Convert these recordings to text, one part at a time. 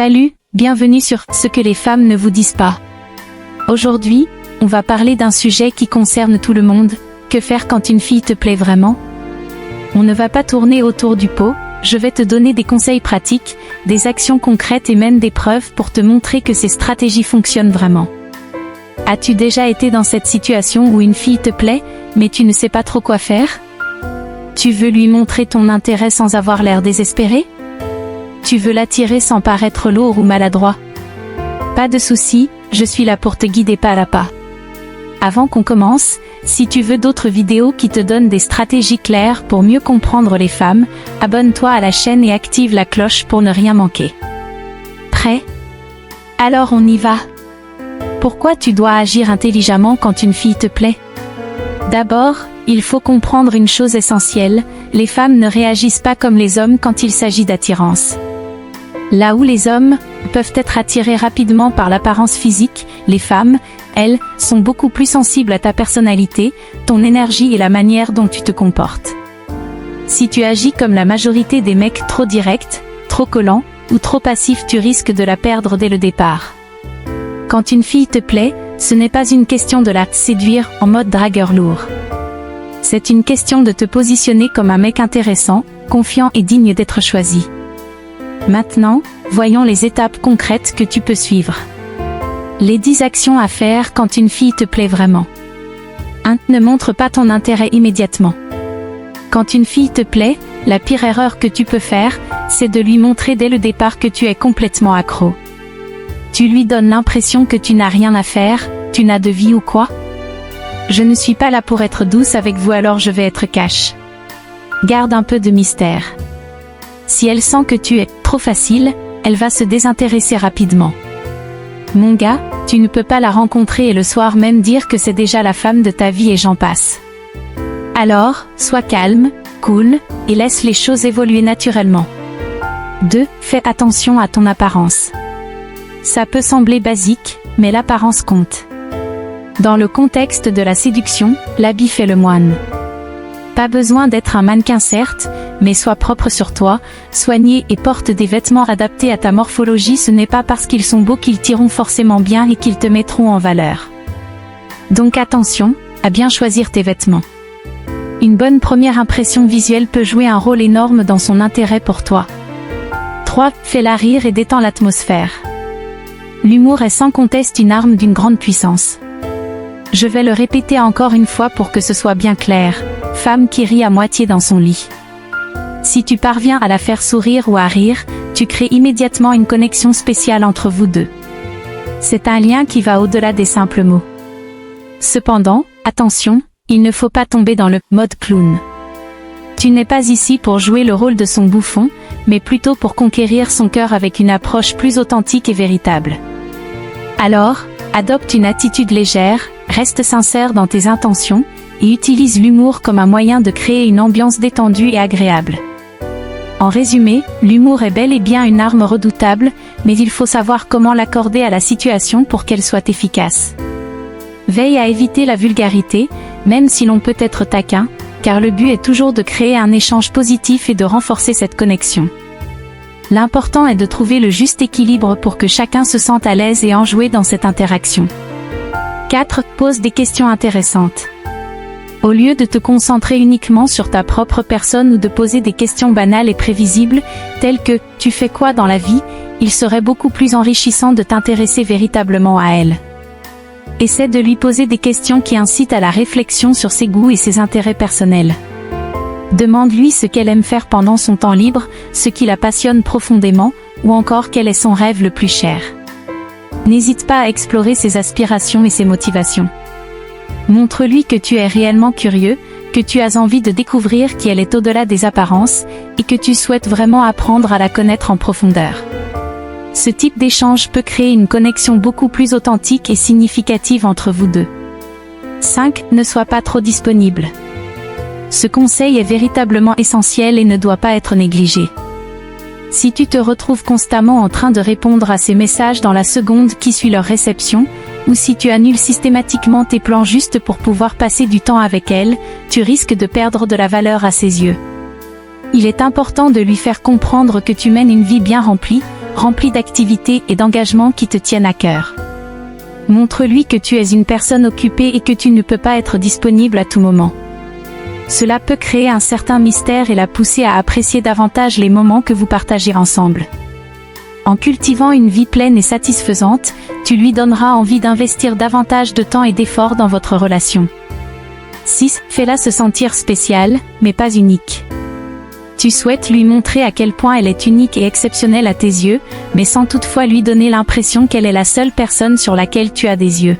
Salut, bienvenue sur Ce que les femmes ne vous disent pas. Aujourd'hui, on va parler d'un sujet qui concerne tout le monde. Que faire quand une fille te plaît vraiment? On ne va pas tourner autour du pot, je vais te donner des conseils pratiques, des actions concrètes et même des preuves pour te montrer que ces stratégies fonctionnent vraiment. As-tu déjà été dans cette situation où une fille te plaît, mais tu ne sais pas trop quoi faire? Tu veux lui montrer ton intérêt sans avoir l'air désespéré? Tu veux l'attirer sans paraître lourd ou maladroit? Pas de souci, je suis là pour te guider pas à pas. Avant qu'on commence, si tu veux d'autres vidéos qui te donnent des stratégies claires pour mieux comprendre les femmes, abonne-toi à la chaîne et active la cloche pour ne rien manquer. Prêt? Alors on y va. Pourquoi tu dois agir intelligemment quand une fille te plaît? D'abord, il faut comprendre une chose essentielle, les femmes ne réagissent pas comme les hommes quand il s'agit d'attirance. Là où les hommes peuvent être attirés rapidement par l'apparence physique, les femmes, elles, sont beaucoup plus sensibles à ta personnalité, ton énergie et la manière dont tu te comportes. Si tu agis comme la majorité des mecs trop directs, trop collants, ou trop passifs, tu risques de la perdre dès le départ. Quand une fille te plaît, ce n'est pas une question de la séduire en mode dragueur lourd. C'est une question de te positionner comme un mec intéressant, confiant et digne d'être choisi. Maintenant, voyons les étapes concrètes que tu peux suivre. Les 10 actions à faire quand une fille te plaît vraiment. 1. Ne montre pas ton intérêt immédiatement. Quand une fille te plaît, la pire erreur que tu peux faire, c'est de lui montrer dès le départ que tu es complètement accro. Tu lui donnes l'impression que tu n'as rien à faire, tu n'as de vie ou quoi? Je ne suis pas là pour être douce avec vous, alors je vais être cash. Garde un peu de mystère. Si elle sent que tu es trop facile, elle va se désintéresser rapidement. Mon gars, tu ne peux pas la rencontrer et le soir même dire que c'est déjà la femme de ta vie et j'en passe. Alors, sois calme, cool, et laisse les choses évoluer naturellement. 2. Fais attention à ton apparence. Ça peut sembler basique, mais l'apparence compte. Dans le contexte de la séduction, l'habit fait le moine. Pas besoin d'être un mannequin certes, mais sois propre sur toi, soigné et porte des vêtements adaptés à ta morphologie. Ce n'est pas parce qu'ils sont beaux qu'ils t'iront forcément bien et qu'ils te mettront en valeur. Donc attention, à bien choisir tes vêtements. Une bonne première impression visuelle peut jouer un rôle énorme dans son intérêt pour toi. 3. Fais-la rire et détends l'atmosphère. L'humour est sans conteste une arme d'une grande puissance. Je vais le répéter encore une fois pour que ce soit bien clair, femme qui rit à moitié dans son lit. Si tu parviens à la faire sourire ou à rire, tu crées immédiatement une connexion spéciale entre vous deux. C'est un lien qui va au-delà des simples mots. Cependant, attention, il ne faut pas tomber dans le mode clown. Tu n'es pas ici pour jouer le rôle de son bouffon, mais plutôt pour conquérir son cœur avec une approche plus authentique et véritable. Alors, adopte une attitude légère, reste sincère dans tes intentions, et utilise l'humour comme un moyen de créer une ambiance détendue et agréable. En résumé, l'humour est bel et bien une arme redoutable, mais il faut savoir comment l'accorder à la situation pour qu'elle soit efficace. Veille à éviter la vulgarité, même si l'on peut être taquin, car le but est toujours de créer un échange positif et de renforcer cette connexion. L'important est de trouver le juste équilibre pour que chacun se sente à l'aise et enjoué dans cette interaction. 4. Pose des questions intéressantes. Au lieu de te concentrer uniquement sur ta propre personne ou de poser des questions banales et prévisibles, telles que « Tu fais quoi dans la vie ?», il serait beaucoup plus enrichissant de t'intéresser véritablement à elle. Essaie de lui poser des questions qui incitent à la réflexion sur ses goûts et ses intérêts personnels. Demande-lui ce qu'elle aime faire pendant son temps libre, ce qui la passionne profondément, ou encore quel est son rêve le plus cher. N'hésite pas à explorer ses aspirations et ses motivations. Montre-lui que tu es réellement curieux, que tu as envie de découvrir qui elle est au-delà des apparences, et que tu souhaites vraiment apprendre à la connaître en profondeur. Ce type d'échange peut créer une connexion beaucoup plus authentique et significative entre vous deux. 5. Ne sois pas trop disponible. Ce conseil est véritablement essentiel et ne doit pas être négligé. Si tu te retrouves constamment en train de répondre à ces messages dans la seconde qui suit leur réception, ou si tu annules systématiquement tes plans juste pour pouvoir passer du temps avec elle, tu risques de perdre de la valeur à ses yeux. Il est important de lui faire comprendre que tu mènes une vie bien remplie, remplie d'activités et d'engagements qui te tiennent à cœur. Montre-lui que tu es une personne occupée et que tu ne peux pas être disponible à tout moment. Cela peut créer un certain mystère et la pousser à apprécier davantage les moments que vous partagez ensemble. En cultivant une vie pleine et satisfaisante, tu lui donneras envie d'investir davantage de temps et d'efforts dans votre relation. 6. Fais-la se sentir spéciale, mais pas unique. Tu souhaites lui montrer à quel point elle est unique et exceptionnelle à tes yeux, mais sans toutefois lui donner l'impression qu'elle est la seule personne sur laquelle tu as des yeux.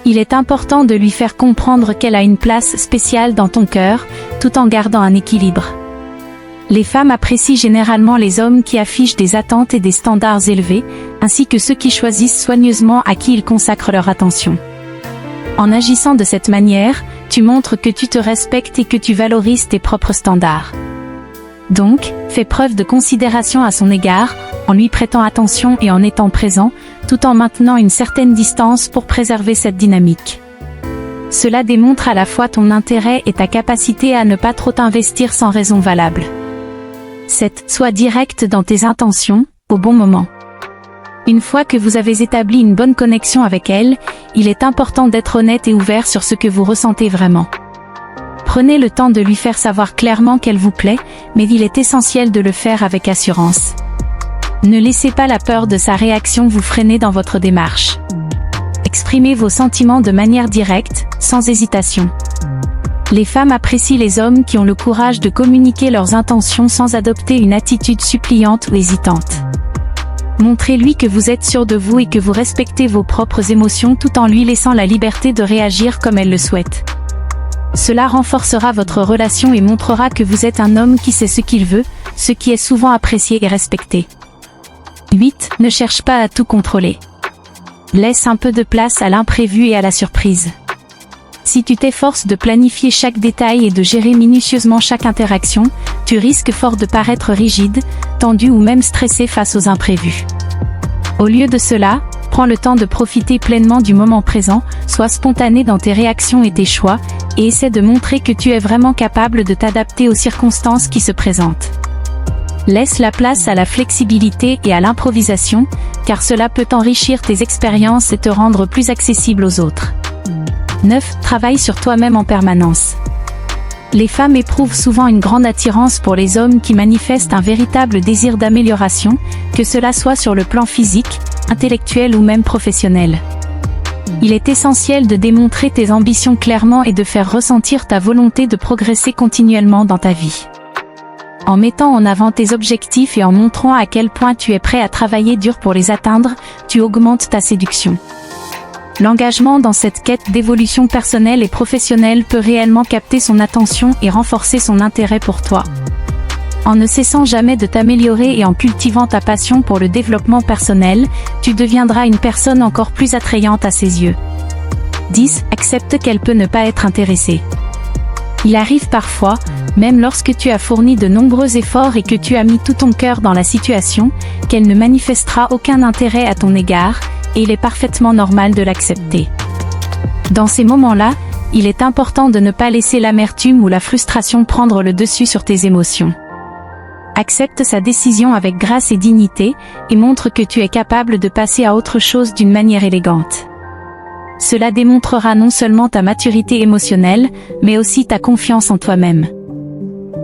Il est important de lui faire comprendre qu'elle a une place spéciale dans ton cœur, tout en gardant un équilibre. Les femmes apprécient généralement les hommes qui affichent des attentes et des standards élevés, ainsi que ceux qui choisissent soigneusement à qui ils consacrent leur attention. En agissant de cette manière, tu montres que tu te respectes et que tu valorises tes propres standards. Donc, fais preuve de considération à son égard, en lui prêtant attention et en étant présent, tout en maintenant une certaine distance pour préserver cette dynamique. Cela démontre à la fois ton intérêt et ta capacité à ne pas trop t'investir sans raison valable. 7. Sois direct dans tes intentions, au bon moment. Une fois que vous avez établi une bonne connexion avec elle, il est important d'être honnête et ouvert sur ce que vous ressentez vraiment. Prenez le temps de lui faire savoir clairement qu'elle vous plaît, mais il est essentiel de le faire avec assurance. Ne laissez pas la peur de sa réaction vous freiner dans votre démarche. Exprimez vos sentiments de manière directe, sans hésitation. Les femmes apprécient les hommes qui ont le courage de communiquer leurs intentions sans adopter une attitude suppliante ou hésitante. Montrez-lui que vous êtes sûr de vous et que vous respectez vos propres émotions tout en lui laissant la liberté de réagir comme elle le souhaite. Cela renforcera votre relation et montrera que vous êtes un homme qui sait ce qu'il veut, ce qui est souvent apprécié et respecté. 8. Ne cherche pas à tout contrôler. Laisse un peu de place à l'imprévu et à la surprise. Si tu t'efforces de planifier chaque détail et de gérer minutieusement chaque interaction, tu risques fort de paraître rigide, tendu ou même stressé face aux imprévus. Au lieu de cela, prends le temps de profiter pleinement du moment présent, sois spontané dans tes réactions et tes choix, et essaie de montrer que tu es vraiment capable de t'adapter aux circonstances qui se présentent. Laisse la place à la flexibilité et à l'improvisation, car cela peut enrichir tes expériences et te rendre plus accessible aux autres. 9. Travaille sur toi-même en permanence. Les femmes éprouvent souvent une grande attirance pour les hommes qui manifestent un véritable désir d'amélioration, que cela soit sur le plan physique, intellectuel ou même professionnel. Il est essentiel de démontrer tes ambitions clairement et de faire ressentir ta volonté de progresser continuellement dans ta vie. En mettant en avant tes objectifs et en montrant à quel point tu es prêt à travailler dur pour les atteindre, tu augmentes ta séduction. L'engagement dans cette quête d'évolution personnelle et professionnelle peut réellement capter son attention et renforcer son intérêt pour toi. En ne cessant jamais de t'améliorer et en cultivant ta passion pour le développement personnel, tu deviendras une personne encore plus attrayante à ses yeux. 10. Accepte qu'elle peut ne pas être intéressée. Il arrive parfois, même lorsque tu as fourni de nombreux efforts et que tu as mis tout ton cœur dans la situation, qu'elle ne manifestera aucun intérêt à ton égard, et il est parfaitement normal de l'accepter. Dans ces moments-là, il est important de ne pas laisser l'amertume ou la frustration prendre le dessus sur tes émotions. Accepte sa décision avec grâce et dignité, et montre que tu es capable de passer à autre chose d'une manière élégante. Cela démontrera non seulement ta maturité émotionnelle, mais aussi ta confiance en toi-même.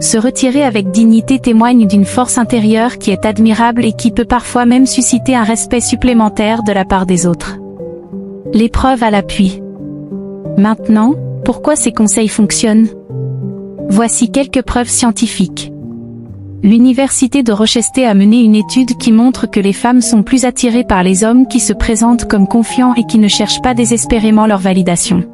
Se retirer avec dignité témoigne d'une force intérieure qui est admirable et qui peut parfois même susciter un respect supplémentaire de la part des autres. Les preuves à l'appui. Maintenant, pourquoi ces conseils fonctionnent ? Voici quelques preuves scientifiques. L'université de Rochester a mené une étude qui montre que les femmes sont plus attirées par les hommes qui se présentent comme confiants et qui ne cherchent pas désespérément leur validation.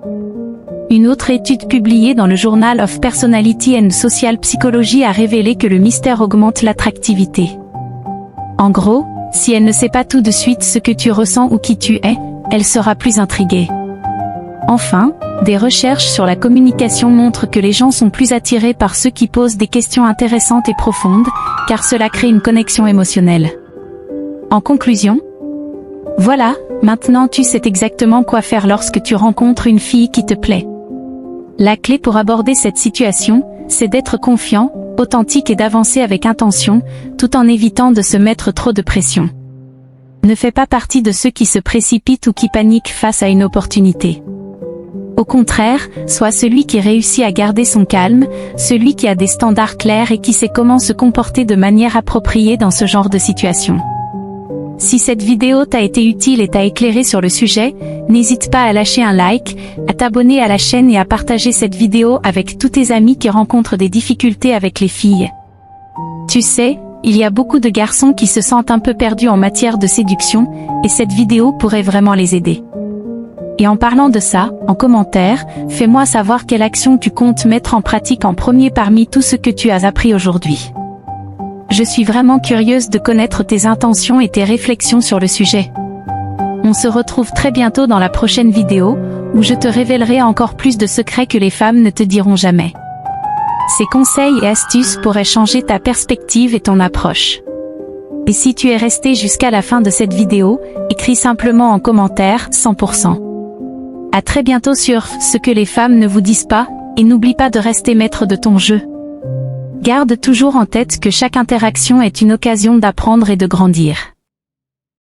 Une autre étude publiée dans le Journal of Personality and Social Psychology a révélé que le mystère augmente l'attractivité. En gros, si elle ne sait pas tout de suite ce que tu ressens ou qui tu es, elle sera plus intriguée. Enfin, des recherches sur la communication montrent que les gens sont plus attirés par ceux qui posent des questions intéressantes et profondes, car cela crée une connexion émotionnelle. En conclusion, voilà, maintenant tu sais exactement quoi faire lorsque tu rencontres une fille qui te plaît. La clé pour aborder cette situation, c'est d'être confiant, authentique et d'avancer avec intention, tout en évitant de se mettre trop de pression. Ne fais pas partie de ceux qui se précipitent ou qui paniquent face à une opportunité. Au contraire, sois celui qui réussit à garder son calme, celui qui a des standards clairs et qui sait comment se comporter de manière appropriée dans ce genre de situation. Si cette vidéo t'a été utile et t'a éclairé sur le sujet, n'hésite pas à lâcher un like, à t'abonner à la chaîne et à partager cette vidéo avec tous tes amis qui rencontrent des difficultés avec les filles. Tu sais, il y a beaucoup de garçons qui se sentent un peu perdus en matière de séduction, et cette vidéo pourrait vraiment les aider. Et en parlant de ça, en commentaire, fais-moi savoir quelle action tu comptes mettre en pratique en premier parmi tout ce que tu as appris aujourd'hui. Je suis vraiment curieuse de connaître tes intentions et tes réflexions sur le sujet. On se retrouve très bientôt dans la prochaine vidéo, où je te révélerai encore plus de secrets que les femmes ne te diront jamais. Ces conseils et astuces pourraient changer ta perspective et ton approche. Et si tu es resté jusqu'à la fin de cette vidéo, écris simplement en commentaire 100%. À très bientôt sur Ce que les femmes ne vous disent pas, et n'oublie pas de rester maître de ton jeu. Garde toujours en tête que chaque interaction est une occasion d'apprendre et de grandir.